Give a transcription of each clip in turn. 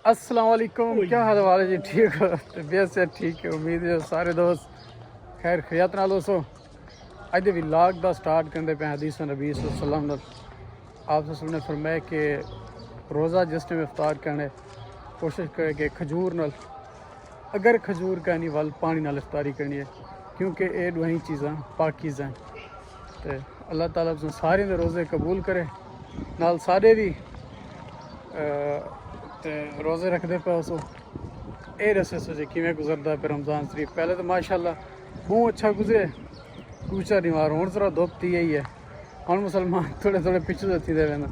السلام علیکم، کیا حال ہے جی؟ ٹھیک ہو؟ طبیعت سے ٹھیک ہے، امید ہے سارے دوست خیر خیریت نال ہو. اج بھی لاگ دا سٹارٹ کرتے پہ حدیث نبی صلی اللہ علیہ وسلم. آپ سے نے فرمایا کہ روزہ جس ٹائم افطار کرنے کوشش کرے کہ کھجور نال، اگر کھجور کا نہیں ول پانی نال افطاری کرنی ہے، کیونکہ یہ دوہیں چیزاں پاکیزہ ہیں. تو اللہ تعالیٰ سارے دے روزے قبول کرے، نال سارے بھی روزے رکھتے پہ اسو اے رسے سو جی کیویں گزرتا پہ رمضان شریف. پہلے تو ماشاءاللہ بہت اچھا گزرے، کوچا نہیں مار ہوں ذرا دھوپ تھی ہی ہے، ہوں مسلمان تھوڑے تھوڑے پیچھے سے تھی دے وینا،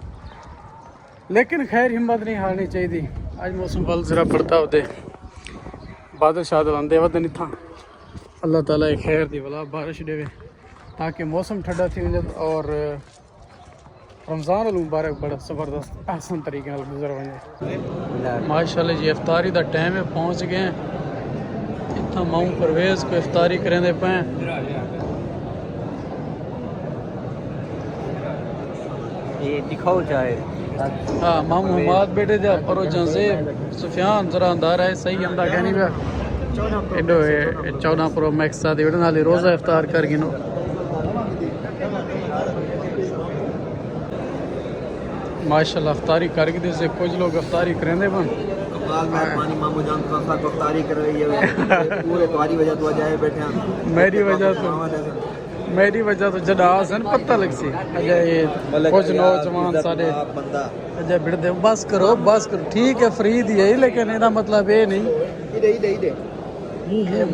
لیکن خیر ہمت نہیں ہارنی چاہیے. اج موسم بل ذرا پڑتا ہوتے بادل شادل آتے ود نہیں تھا. اللہ تعالیٰ خیر دی بلا بارش دے تاکہ موسم ٹھنڈا تھی وجے اور رمضان المبارک بڑا زبردست احسن طریقے نال گزر وجے. ماشاءاللہ جی افطاری دا ٹائم ہے، پہنچ گئے ہیں اتنا. ماؤں پرویز کو افطاری کریں دے پہ دکھاؤ چاہے. ہاں مامو حماد بیٹے دیا پرو جنزیب سفیان ذرا اندار ہے صحیح اندہ کہنی پہ ایڈو 14 پرو میکس ساتھ بیٹے نالی روزہ افطار کر گنو. ماشاءاللہ افطاری کر گئے سے کچھ لوگ افطاری کریں دے بن مہربانی مامو جان تو ساتھ افطاری کر رہی ہے پورے تمہاری وجہ تو جائے بیٹھے ہیں. میری وجہ تو جدا آسن پتہ لگ سی اجے کچھ نوجوان سارے اجے بڑھتے بس کرو ٹھیک ہے فرید ہی ہے، لیکن یہ مطلب یہ نہیں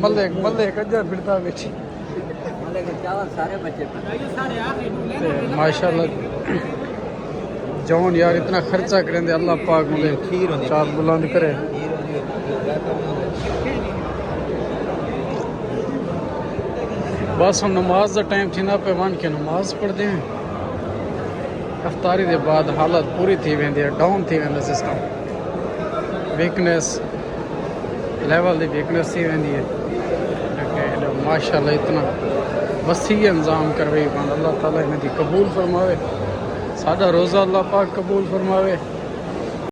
ملے کجا بڑھتا بیٹھی. ماشاءاللہ جون یار اتنا خرچہ کریں دے اللہ پاک ملے چاک بلند کرے. بس ہم نماز دا ٹائم تھی نا پہ ون کے نماز پڑھتے ہیں. افطاری دے بعد حالت پوری تھی ویندی ہے، ڈاؤن تھی ویندی system, weakness level the weakness تھی ویندی ہے. ماشاءاللہ اتنا وسیع انظام کروئی بند. اللہ تعالیٰ انہیں دی قبول فرماوے، سادہ روزہ اللہ پاک قبول فرماوے.